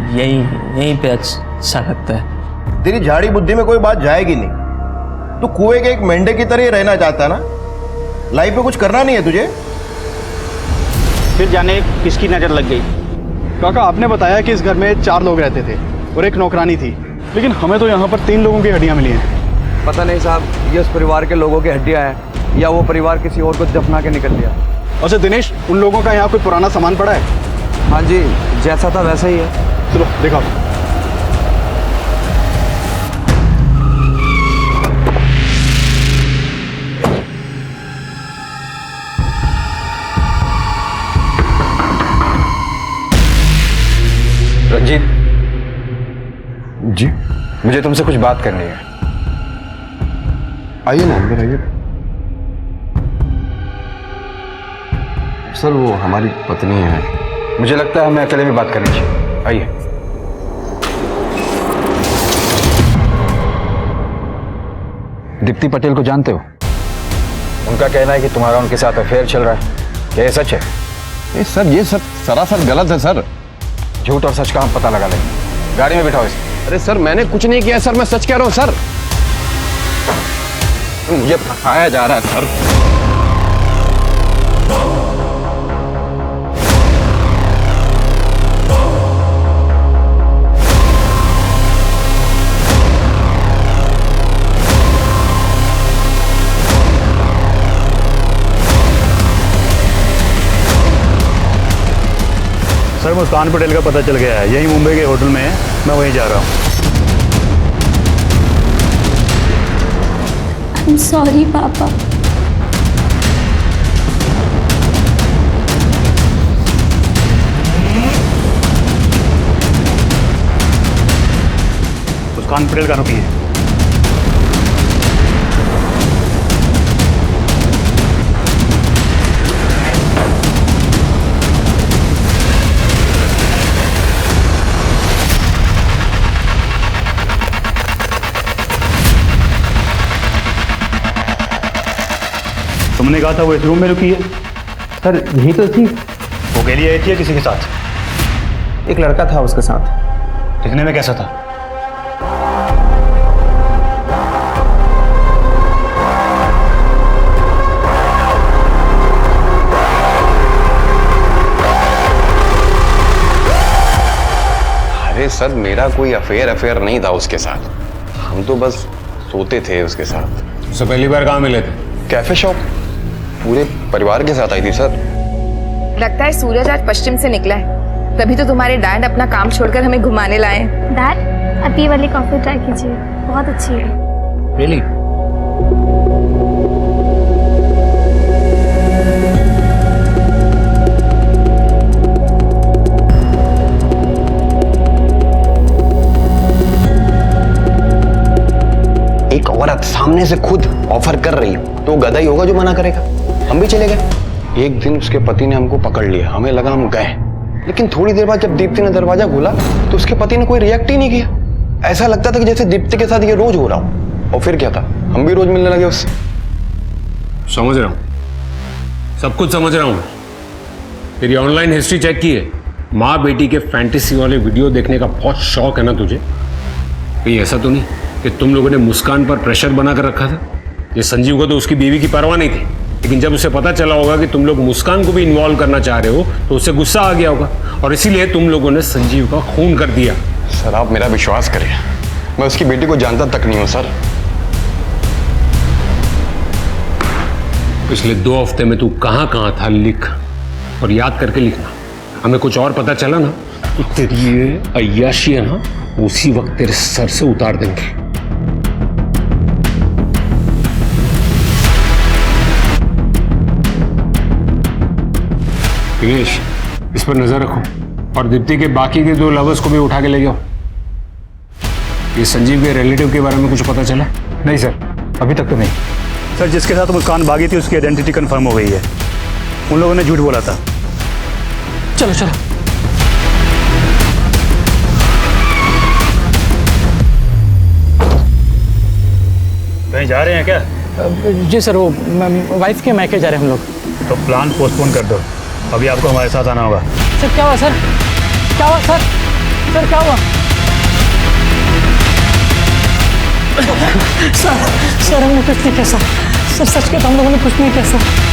यहीं पे अच्छा लगता है। तेरी झाड़ी बुद्धि में कोई बात जाएगी नहीं। तू कुएं के एक मेंढे की तरह ही रहना चाहता ना, लाइफ में कुछ करना नहीं है तुझे। फिर जाने किसकी नजर लग गई। काका आपने बताया कि इस घर में 4 लोग रहते थे और एक नौकरानी थी, लेकिन हमें तो यहाँ पर 3 लोगों की हड्डियाँ मिली हैं। पता नहीं साहब, ये उस परिवार के लोगों की हड्डियाँ हैं या वो परिवार किसी और को दफना के निकल गया। अच्छा दिनेश, उन लोगों का यहाँ कोई पुराना सामान पड़ा है? हाँ जी, जैसा था वैसा ही है। चलो दिखाओ। रंजीत जी, मुझे तुमसे कुछ बात करनी है। आइए ना अंदर आइए। सर वो हमारी पत्नी है। मुझे लगता है हमें अकेले में बात करनी चाहिए, आइए। दीप्ति पटेल को जानते हो? उनका कहना है कि तुम्हारा उनके साथ अफेयर चल रहा है, क्या ये सच है? सर ये सब सरासर गलत है सर। झूठ और सच का हम पता लगा लेंगे। गाड़ी में बिठाओ इसे। अरे सर मैंने कुछ नहीं किया सर, मैं सच कह रहा हूँ सर। मुझे फंसाया जा रहा है सर। सर मुस्कान पटेल का पता चल गया है, यही मुंबई के होटल में है, मैं वहीं जा रहा हूँ। I'm sorry, पापा। मुस्कान पटेल का रुकी है। तुमने कहा था वो इस रूम में रुकी है। सर यही तो थी। वो अकेली आई थी या किसी के साथ? एक लड़का था उसके साथ। दिखने में कैसा था? अरे सर मेरा कोई अफेयर नहीं था उसके साथ, हम तो बस सोते थे उसके साथ। उससे पहली बार कहाँ मिले थे? Cafe shop. पूरे परिवार के साथ आई थी सर। लगता है सूरज आज पश्चिम से निकला है, तभी तो तुम्हारे डैड अपना काम छोड़कर हमें घुमाने लाए हैं। डैड, आप ये वाली कॉफी ट्राई कीजिए, बहुत अच्छी है। रियली? एक औरत सामने से खुद ऑफर कर रही हो तो गधा ही होगा जो मना करेगा। हम भी चले गए। एक दिन उसके पति ने हमको पकड़ लिया, हमें लगा हम गए, लेकिन थोड़ी देर बाद जब दीप्ति ने दरवाजा खोला तो उसके पति ने कोई रिएक्ट ही नहीं किया। ऐसा लगता था कि जैसे दीप्ति के साथ ये रोज हो रहा हो। और फिर क्या था, हम भी रोज मिलने लगे उससे। समझ रहा हूं, सब कुछ समझ रहा हूं। तेरी ऑनलाइन हिस्ट्री चेक की है। माँ बेटी के फैंटेसी वाले वीडियो देखने का बहुत शौक है ना तुझे? कहीं ऐसा तो नहीं कि तुम लोगों ने मुस्कान पर प्रेशर बना कर रखा था? ये संजीव को तो उसकी बीवी की परवाह नहीं थी, लेकिन जब उसे पता चला होगा कि तुम लोग मुस्कान को भी इन्वॉल्व करना चाह रहे हो तो उसे गुस्सा आ गया होगा, और इसीलिए तुम लोगों ने संजीव का खून कर दिया। सर आप मेरा विश्वास करें, मैं उसकी बेटी को जानता तक नहीं हूं सर। पिछले 2 हफ्ते में तू कहां कहां था लिख, और याद करके लिखना। हमें कुछ और पता चला ना तो तेरी ये अय्याशी है ना, उसी वक्त तेरे सर से उतार देंगे। दिनेश, इस पर नजर रखो, और दीप्ति के बाकी के 2 लवर्स को भी उठा के ले जाओ। ये संजीव के रिलेटिव के बारे में कुछ पता चला? नहीं सर, अभी तक तो नहीं। सर जिसके साथ मुस्कान भागी थी उसकी आइडेंटिटी कंफर्म हो गई है। उन लोगों ने झूठ बोला था। चलो चलो। कहीं जा रहे हैं क्या? जी सर, वो वाइफ के मैके जा रहे हैं हम लोग। तो प्लान पोस्टपोन कर दो, अभी आपको हमारे साथ आना होगा। सर क्या हुआ सर? क्या हुआ सर? सर क्या हुआ? सर हमने कुछ नहीं किया सर। सर सच कहता हम लोगों ने कुछ नहीं किया सर।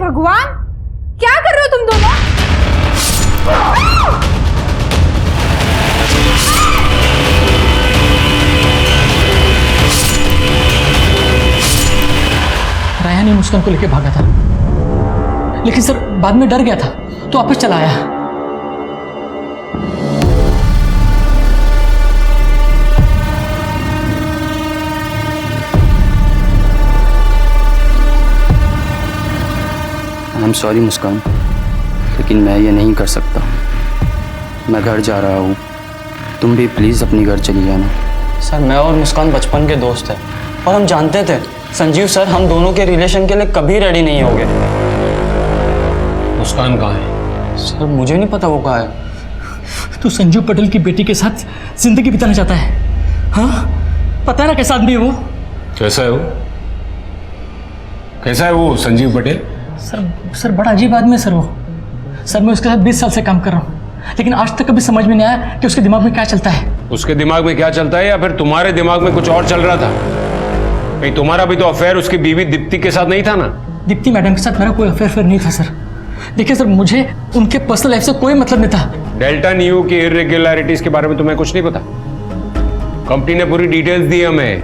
भगवान, क्या कर रहे हो तुम दोनों? राया ने मुस्कान को लेके भागा था, लेकिन सर बाद में डर गया था तो वापस चला आया। आई एम सॉरी मुस्कान, लेकिन मैं ये नहीं कर सकता। मैं घर जा रहा हूँ, तुम भी प्लीज़ अपनी घर चली जाना। सर मैं और मुस्कान बचपन के दोस्त हैं और हम जानते थे संजीव सर हम दोनों के रिलेशन के लिए कभी रेडी नहीं होंगे। मुस्कान कहाँ है? सर मुझे नहीं पता वो कहाँ है। तो संजीव पटेल की बेटी के साथ जिंदगी बिताना चाहता है। हाँ पता है ना कैसा आदमी है वो। कैसा है वो? कैसा है वो संजीव पटेल? सर बड़ा अजीब आदमी है सर वो। सर मैं उसके साथ 20 साल से काम कर रहा हूँ, लेकिन आज तक कभी समझ में नहीं आया कि उसके दिमाग में क्या चलता है। उसके दिमाग में क्या चलता है या फिर तुम्हारे दिमाग में कुछ और चल रहा था? कहीं तुम्हारा भी तो अफेयर उसकी बीवी दीप्ति के साथ नहीं था ना? दीप्ति मैडम के साथ मेरा कोई अफेयर नहीं था सर। देखिए सर मुझे उनके पर्सनल लाइफ से कोई मतलब नहीं था। डेल्टा न्यू की इरेगुलरिटीज के बारे में तुम्हें कुछ नहीं पता? कंपनी ने पूरी डिटेल्स दी हमें।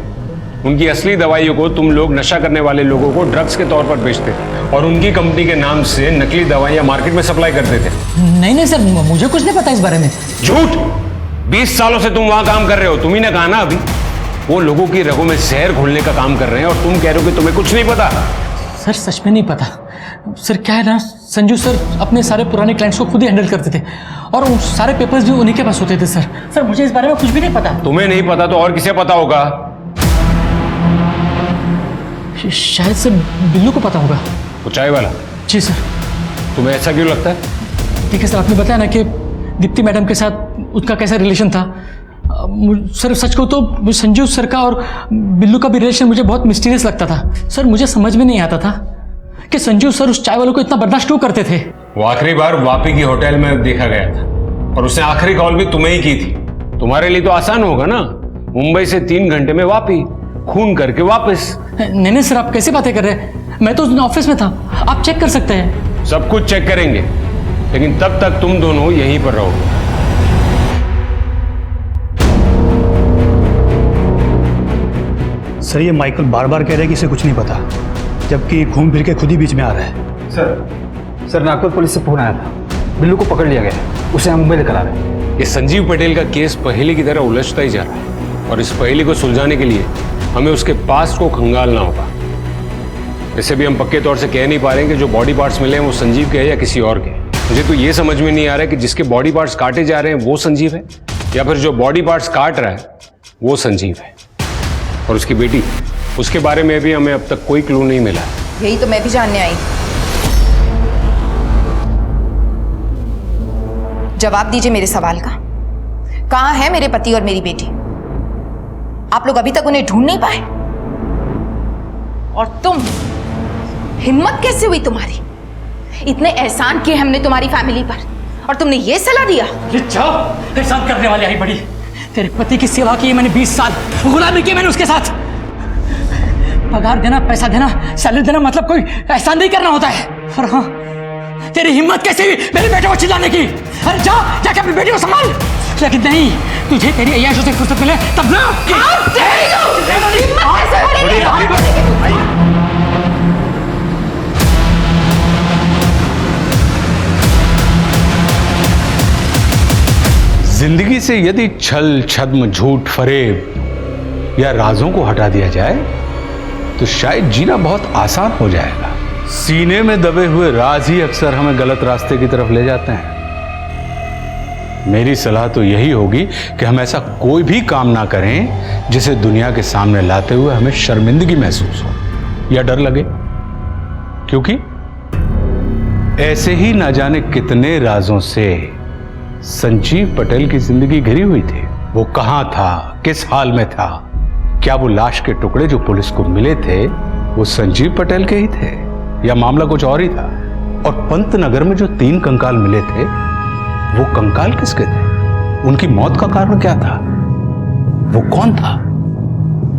उनकी असली दवाइयों को तुम लोग नशा करने वाले लोगों को ड्रग्स के तौर पर बेचते थे और उनकी कंपनी के नाम से नकली दवाइयां मार्केट में सप्लाई करते थे। नहीं सर मुझे कुछ नहीं पता इस बारे में। झूठ! 20 सालों से तुम वहां काम कर रहे हो, तुम्ही ने कहा ना अभी। वो लोगों की रगों में जहर घोलने का काम कर रहे हैं और तुम कह रहे हो कि तुम्हें कुछ नहीं पता। सर सच में नहीं पता। सर क्या है ना, संजू सर अपने सारे पुराने क्लाइंट्स को खुद ही हैंडल करते थे और वो सारे पेपर्स भी उन्हीं के पास होते थे। सर मुझे इस बारे में कुछ भी नहीं पता। तुम्हें नहीं पता तो और किसे पता होगा? शायद से बिल्लू को पता होगा। वो चाय वाला? जी सर। तुम्हें ऐसा क्यों लगता है? देखिए सर आपने बताया ना कि दीप्ति मैडम के साथ उसका कैसा रिलेशन था। सर सच को तो संजू सर का और बिल्लू का भी रिलेशन मुझे बहुत मिस्टीरियस लगता था। सर मुझे समझ में नहीं आता था कि संजू सर उस चाय वालों को इतना बर्दाश्त क्यों करते थे। वो आखिरी बार वापी की होटल में देखा गया था और उसने आखिरी कॉल भी तुम्हें ही की थी। तुम्हारे लिए तो आसान होगा ना, मुंबई से 3 घंटे में वापी, खून करके वापस। नहीं सर आप कैसे बातें कर रहे हैं? मैं तो उस दिन ऑफिस में था, आप चेक कर सकते हैं। सब कुछ चेक करेंगे, लेकिन तब तक तुम दोनों यहीं पर रहोगे। सर ये माइकल बार बार कह रहा है कि इसे कुछ नहीं पता, जबकि घूम फिर के खुद ही बीच में आ रहा है। सर नागपुर पुलिस से फोन आया था, बिल्लू को पकड़ लिया गया, उसे हम मुंबई लेकर आ रहे हैं। ये संजीव पटेल का केस पहेली की तरह उलझता ही जा रहा है और इस पहेली को सुलझाने के लिए हमें उसके पास्ट को खंगालना होगा। वैसे भी हम पक्के तौर से कह नहीं पा रहे हैं कि जो बॉडी पार्ट्स मिले हैं वो संजीव के हैं या किसी और के। मुझे तो ये समझ में नहीं आ रहा है कि जिसके बॉडी पार्ट्स काटे जा रहे हैं वो संजीव है या फिर जो बॉडी पार्ट्स काट रहा है वो संजीव है। और उसकी बेटी, उसके बारे में भी हमें अब तक कोई क्लू नहीं मिला। यही तो मैं भी जानने आई। जवाब दीजिए मेरे सवाल का। कहां है मेरे पति और मेरी बेटी? आप लोग अभी तक उन्हें ढूंढ नहीं पाए? और तुम, हिम्मत कैसे हुई तुम्हारी? इतने एहसान किए हमने तुम्हारी फैमिली पर और तुमने ये सलाह दिया? एहसान करने वाले आई बड़ी। तेरे पति की सेवा की मैंने 20 साल, गुलामी की मैंने उसके साथ। पगार देना, पैसा देना, सैलरी देना मतलब कोई एहसान नहीं करना होता है। और हाँ, तेरी हिम्मत कैसे हुई मेरे बेटे को चिल्लाने की? अरे जाके अपनी बेटी को संभाल। लेकिन नहीं, तुझे तेरी अय्याशों से फुर्सत मिले तब ना। जिंदगी से यदि छल, छद्म, झूठ, फरेब या राजों को हटा दिया जाए तो शायद जीना बहुत आसान हो जाएगा। सीने में दबे हुए राज ही अक्सर हमें गलत रास्ते की तरफ ले जाते हैं। मेरी सलाह तो यही होगी कि हम ऐसा कोई भी काम ना करें जिसे दुनिया के सामने लाते हुए हमें शर्मिंदगी महसूस हो या डर लगे, क्योंकि ऐसे ही ना जाने कितने राजों से संजीव पटेल की जिंदगी घिरी हुई थी। वो कहां था, किस हाल में था? क्या वो लाश के टुकड़े जो पुलिस को मिले थे वो संजीव पटेल के ही थे या मामला कुछ और ही था? और पंतनगर में जो 3 कंकाल मिले थे वो कंकाल किसके थे? उनकी मौत का कारण क्या था? वो कौन था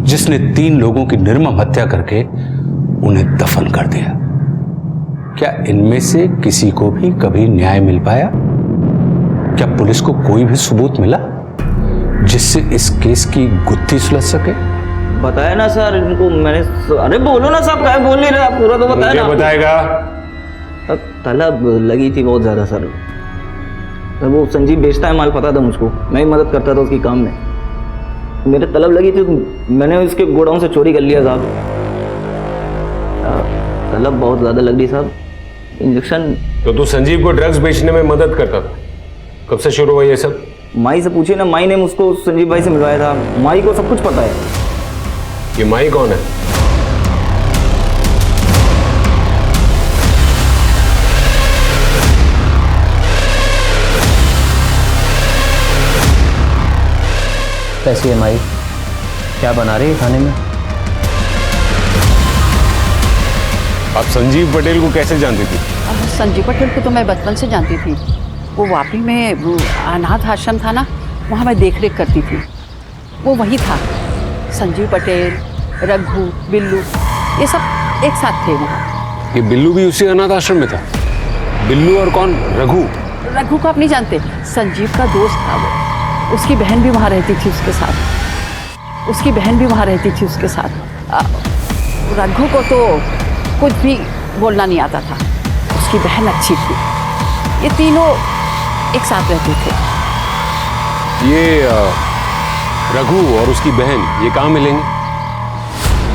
जिसने 3 लोगों की निर्मम हत्या करके उन्हें दफन कर दिया? क्या इनमें से किसी को भी कभी न्याय मिल पाया? क्या पुलिस को कोई भी सबूत मिला जिससे इस केस की गुत्थी सुलझ सके? बताया ना सर इनको मैंने। अरे बोलो ना साहब, क्या बोल नहीं रहे आप? पूरा तो बताया ना। बताएगा? तलब लगी थी बहुत ज़्यादा सर। वो संजीव बेचता है माल, पता था मुझको, मैं ही मदद करता था उसकी काम में। मेरे तलब लगी थी, मैंने उसके गोडाउन से चोरी कर लिया साहब। तलब बहुत ज़्यादा लग रही साहब। इंजेक्शन। तो तू संजीव को ड्रग्स बेचने में मदद करता था, कब से शुरू हुआ ये सब? माई से पूछिए ना, माई ने मुझको संजीव भाई से मिलवाया था। माई को सब कुछ पता है। ये माई कौन है? कैसी है माई? क्या बना रही है खाने में? आप संजीव पटेल को कैसे जानती थी? संजीव पटेल को तो मैं बचपन से जानती थी। वो वापी में वो अनाथ आश्रम था ना, वहाँ मैं देख रेख करती थी। वो वही था। संजीव पटेल, रघु, बिल्लू, ये सब एक साथ थे वहाँ। ये बिल्लू भी उसी अनाथ आश्रम में था? बिल्लू और कौन? रघु? रघु को आप नहीं जानते, संजीव का दोस्त था वो। उसकी बहन भी वहाँ रहती थी उसके साथ। उसकी बहन भी वहाँ रहती थी उसके साथ। रघु को तो कुछ भी बोलना नहीं आता था। उसकी बहन अच्छी थी। ये तीनों एक साथ रहते थे। ये रघु और उसकी बहन ये कहाँ मिलेंगे?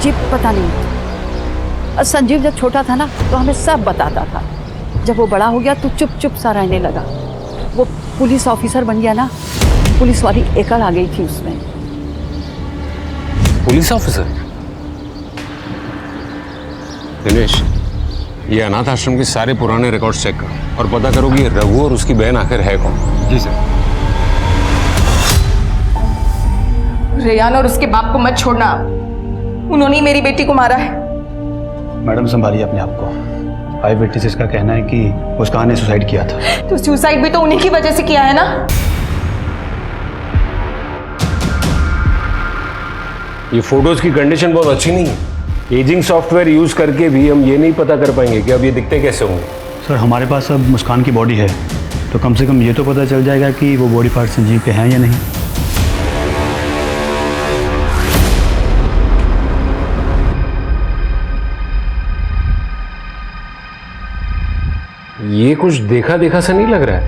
जी पता नहीं। संजीव जब छोटा था ना तो हमें सब बताता था। जब वो बड़ा हो गया तो चुप चुप सा रहने लगा। वो पुलिस ऑफिसर बन गया ना, पुलिस वाली एकड़ आ गई थी उसमें। Police officer? दिनेश, ये अनाथ आश्रम के सारे पुराने रिकॉर्ड्स चेक करो और पता करो कि ये रघु और उसकी बहन आखिर है कौन। जी सर। रेयान और उसके बाप को मत छोड़ना, उन्होंने ही मेरी बेटी को मारा है। मैडम संभालिए अपने आप को। आई विटनेसेस का कहना है कि मुस्कान ने सुसाइड किया था। तो सुसाइड भी तो उन्हीं की वजह से किया है ना। ये फोटोज की कंडीशन बहुत अच्छी नहीं है। एजिंग सॉफ्टवेयर यूज करके भी हम ये नहीं पता कर पाएंगे कि अब ये दिखते कैसे होंगे। सर हमारे पास अब मुस्कान की बॉडी है, तो कम से कम ये तो पता चल जाएगा कि वो बॉडी पार्ट संजीव के हैं या नहीं। ये कुछ देखा देखा सा नहीं लग रहा है।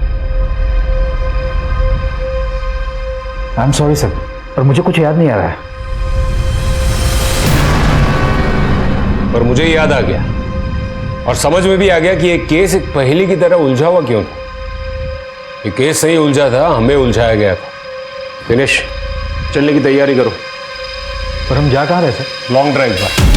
आई एम सॉरी सर, पर मुझे कुछ याद नहीं आ रहा है। पर मुझे याद आ गया और समझ में भी आ गया कि ये केस एक पहेली की तरह उलझा हुआ क्यों था। ये केस सही उलझा था, हमें उलझाया गया था। दिनेश, चलने की तैयारी करो। पर हम जा कहाँ रहे सर? लॉन्ग ड्राइव पर।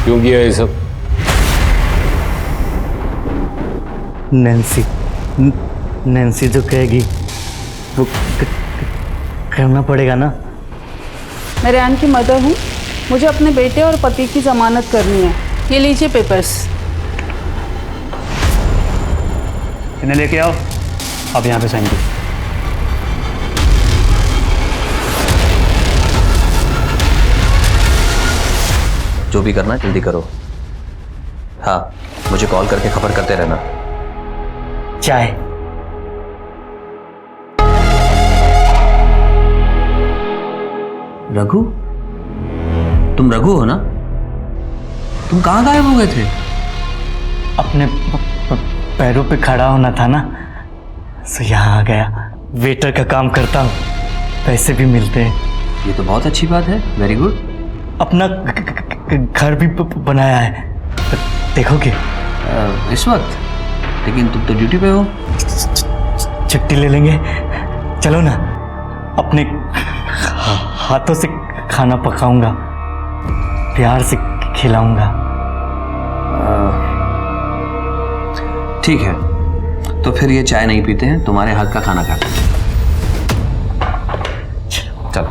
क्यों किया ये सब? नैन्सी जो कहेगी वो करना पड़ेगा ना। मैं रेयान की मदर हूँ। मुझे अपने बेटे और पति की जमानत करनी है। ये लीजिए पेपर्स। इन्हें लेके आओ, आप यहाँ पे साइन कीजिए। जो भी करना है जल्दी करो। हाँ, मुझे कॉल करके खबर करते रहना। चाय। रघु, तुम रघु हो ना? तुम कहाँ गायब हो गए थे? अपने पैरों पे खड़ा होना था ना, सो यहाँ आ गया। वेटर का काम करता हूँ, पैसे भी मिलते हैं। ये तो बहुत अच्छी बात है। Very good. अपना घर भी बनाया है, देखोगे? इस वक्त? लेकिन तुम तो ड्यूटी पे हो। छुट्टी ले लेंगे, चलो ना। अपने हाथों से खाना पकाऊंगा, प्यार से खिलाऊंगा। ठीक है, तो फिर ये चाय नहीं पीते हैं, तुम्हारे हाथ का खाना खाते हैं। चलो।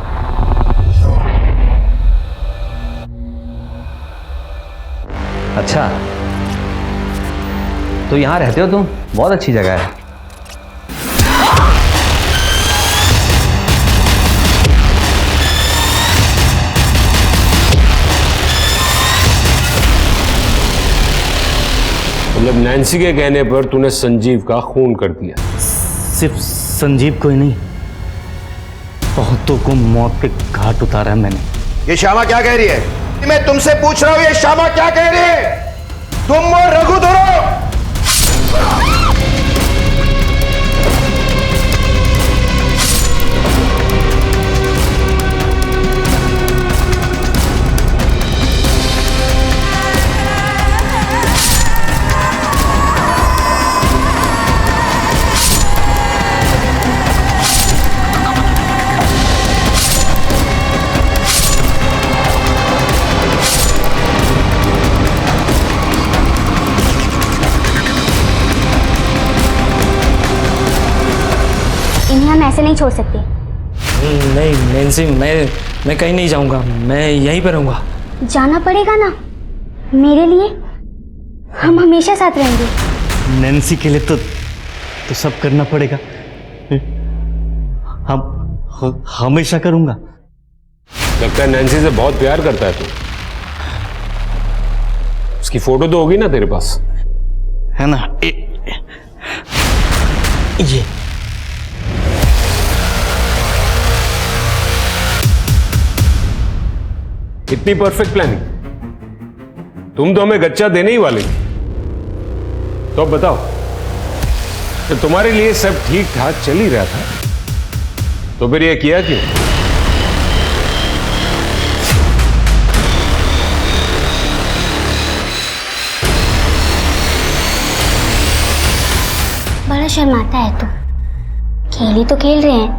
अच्छा, तो यहां रहते हो तुम? बहुत अच्छी जगह है। मतलब नैन्सी के कहने पर तूने संजीव का खून कर दिया? सिर्फ संजीव को ही नहीं, बहुतों को मौत के घाट उतारा मैंने। ये श्यामा क्या कह रही है? मैं तुमसे पूछ रहा हूं, ये श्यामा क्या कह रही है? तुम और रघु दोनों हम ऐसे नहीं छोड़ सकते। नहीं नैन्सी, मैं कहीं नहीं जाऊंगा, मैं यहीं पर रहूंगा। जाना पड़ेगा ना, मेरे लिए। हम हमेशा साथ रहेंगे। नैन्सी के लिए तो सब करना पड़ेगा। हम हमेशा करूंगा। लगता है नैन्सी से बहुत प्यार करता है तू। उसकी फोटो तो होगी ना तेरे पास? है ना? ये इतनी परफेक्ट प्लानिंग? तुम तो हमें गच्चा देने ही वाले थे। तो अब बताओ, तो तुम्हारे लिए सब ठीक ठाक चल ही रहा था, तो फिर ये किया क्यों? बड़ा शर्माता है तू। खेल ही तो खेल रहे हैं,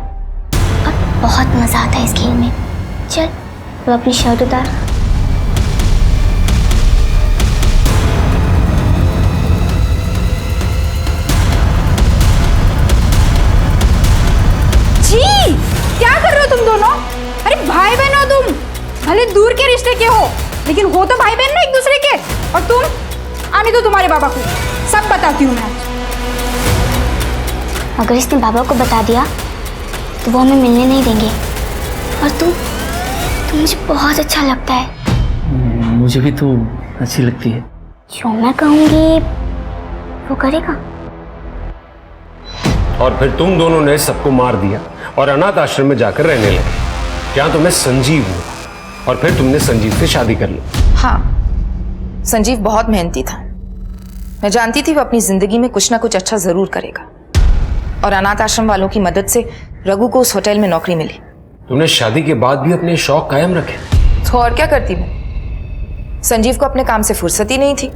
अब बहुत मजा आता है इस खेल में। चल तो अपनी शर्ट उतार। जी, क्या कर रहे हो तुम दोनों? अरे भाई बहन हो तुम, भले दूर के रिश्ते के हो, लेकिन हो तो भाई बहन ना एक दूसरे के। और तुम आने दो तुम्हारे बाबा को, सब बताती हूँ मैं आज। अगर इसने बाबा को बता दिया तो वो हमें मिलने नहीं देंगे। और तू मुझे बहुत अच्छा लगता है। मुझे भी तो अच्छी लगती है। जो मैं कहूँगी वो करेगा। और फिर तुम दोनों ने सबको मार दिया और अनाथ आश्रम में जाकर रहने लगे। क्या तुम्हें संजीव हुआ और फिर तुमने संजीव से शादी कर ली? हाँ, संजीव बहुत मेहनती था। मैं जानती थी वो अपनी जिंदगी में कुछ ना कुछ अच्छा जरूर करेगा। और अनाथ आश्रम वालों की मदद से रघु को उस होटल में नौकरी मिली। तुमने शादी के बाद भी अपने शौक कायम रखे? तो और क्या करती मैं? संजीव को अपने काम से फुर्सत ही नहीं थी।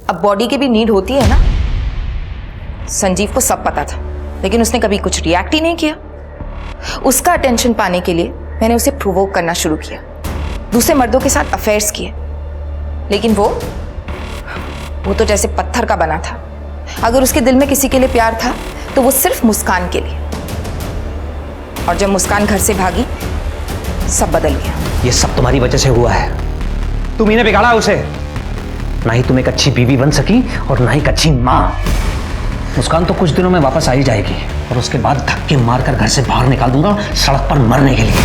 अब बॉडी की भी नीड होती है ना। संजीव को सब पता था, लेकिन उसने कभी कुछ रिएक्ट ही नहीं किया। उसका अटेंशन पाने के लिए मैंने उसे प्रोवोक करना शुरू किया, दूसरे मर्दों के साथ अफेयर्स किए। लेकिन वो तो जैसे पत्थर का बना था। अगर उसके दिल में किसी के लिए प्यार था तो वो सिर्फ मुस्कान के लिए। और जब मुस्कान घर से भागी, सब बदल गया। ये सब तुम्हारी वजह से हुआ है। तुम ही ने बिगाड़ा उसे। ना ही तुम एक अच्छी बीवी बन सकी और ना ही एक अच्छी मां। मुस्कान तो कुछ दिनों में वापस आ ही जाएगी और उसके बाद धक्के मारकर घर से बाहर निकाल दूंगा, सड़क पर मरने के लिए।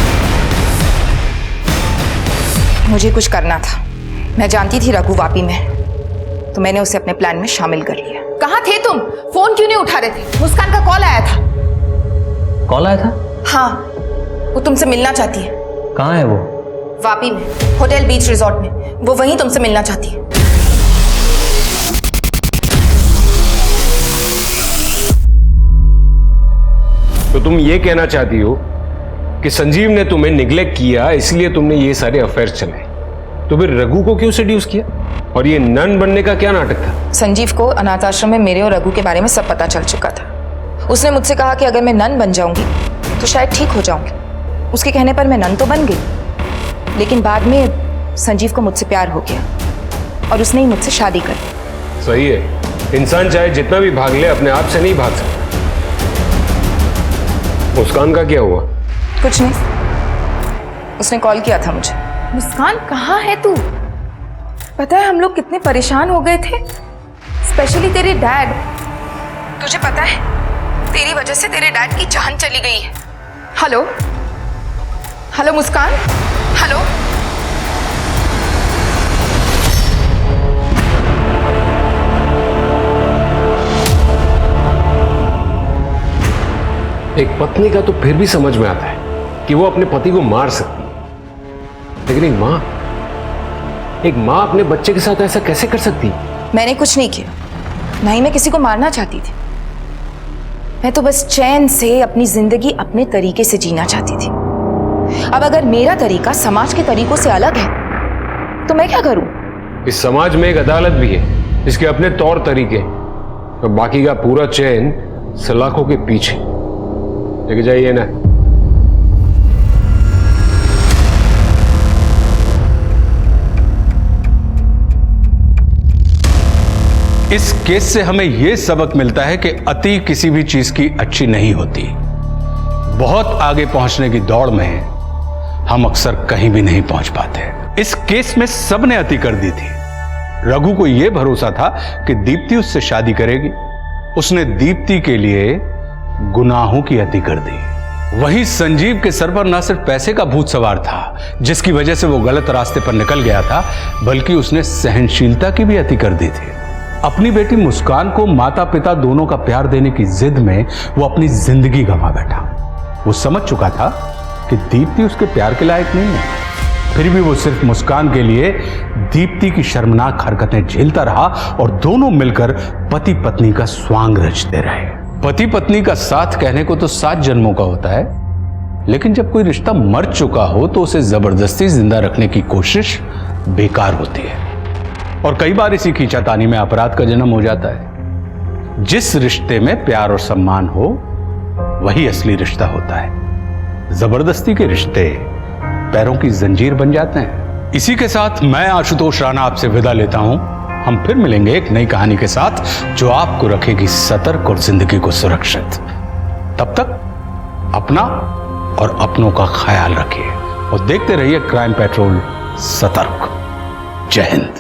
मुझे कुछ करना था। मैं जानती थी रघु वापी में, तो मैंने उसे अपने प्लान में शामिल कर लिया। कहाँ थे तुम? फोन क्यों नहीं उठा रहे थे? मुस्कान का कॉल आया था। कॉल आया था? हाँ, वो तुमसे मिलना चाहती है। कहाँ है वो? वापी में, होटल बीच रिजॉर्ट में। वो वहीं तुमसे मिलना चाहती है। तो तुम ये कहना चाहती हो कि संजीव ने तुम्हें निग्लेक्ट किया, इसलिए तुमने ये सारे अफेयर्स चलाए। तो फिर रघु को क्यों सेड्यूस किया? और ये नन बनने का क्या नाटक था? संजीव को अनाथ आश्रम में मेरे और रघु के बारे में सब पता चल चुका था। उसने मुझसे कहा कि अगर मैं नन बन जाऊंगी तो शायद ठीक हो जाऊंगी। उसके कहने पर मैं नन तो बन गई, लेकिन बाद में संजीव को मुझसे प्यार हो गया और उसने ही मुझसे शादी कर ली। सही है, इंसान चाहे जितना भी भाग ले अपने आप से नहीं भाग सकता। मुस्कान का क्या हुआ? कुछ नहीं, उसने कॉल किया था मुझे। मुस्कान कहाँ है तू? पता है हम लोग कितने परेशान हो गए थे, स्पेशली तेरे डैड। तुझे पता है तेरी वजह से तेरे डैड की जान चली गई है। हेलो हेलो मुस्कान, हेलो। एक पत्नी का तो फिर भी समझ में आता है कि वो अपने पति को मार सकती है, लेकिन एक माँ अपने बच्चे के साथ ऐसा कैसे कर सकती है? मैंने कुछ नहीं किया, ना ही मैं किसी को मारना चाहती थी। मैं तो बस चैन से अपनी जिंदगी अपने तरीके से जीना चाहती थी। अब अगर मेरा तरीका समाज के तरीकों से अलग है तो मैं क्या करूं? इस समाज में एक अदालत भी है, इसके अपने तौर तरीके, और बाकी का पूरा चैन सलाखों के पीछे। लेके जाइए ना। इस केस से हमें यह सबक मिलता है कि अति किसी भी चीज की अच्छी नहीं होती। बहुत आगे पहुंचने की दौड़ में हम अक्सर कहीं भी नहीं पहुंच पाते। इस केस में सबने अति कर दी थी। रघु को यह भरोसा था कि दीप्ति उससे शादी करेगी। उसने दीप्ति के लिए गुनाहों की अति कर दी। वही संजीव के सर पर न सिर्फ पैसे का भूत सवार था, जिसकी वजह से वो गलत रास्ते पर निकल गया था, बल्कि उसने सहनशीलता की भी अति कर दी थी। अपनी बेटी मुस्कान को माता पिता दोनों का प्यार देने की जिद में वो अपनी जिंदगी गंवा बैठा। वो समझ चुका था कि दीप्ति उसके प्यार के लायक नहीं है, फिर भी वो सिर्फ मुस्कान के लिए दीप्ति की शर्मनाक हरकतें झेलता रहा और दोनों मिलकर पति पत्नी का स्वांग रचते रहे। पति पत्नी का साथ कहने को तो 7 जन्मों का होता है, लेकिन जब कोई रिश्ता मर चुका हो तो उसे जबरदस्ती जिंदा रखने की कोशिश बेकार होती है। और कई बार इसी खींचातानी में अपराध का जन्म हो जाता है। जिस रिश्ते में प्यार और सम्मान हो वही असली रिश्ता होता है। जबरदस्ती के रिश्ते पैरों की जंजीर बन जाते हैं। इसी के साथ मैं आशुतोष राणा आपसे विदा लेता हूं। हम फिर मिलेंगे एक नई कहानी के साथ जो आपको रखेगी सतर्क और जिंदगी को सुरक्षित। तब तक अपना और अपनों का ख्याल रखिए और देखते रहिए क्राइम पेट्रोल सतर्क। जय हिंद।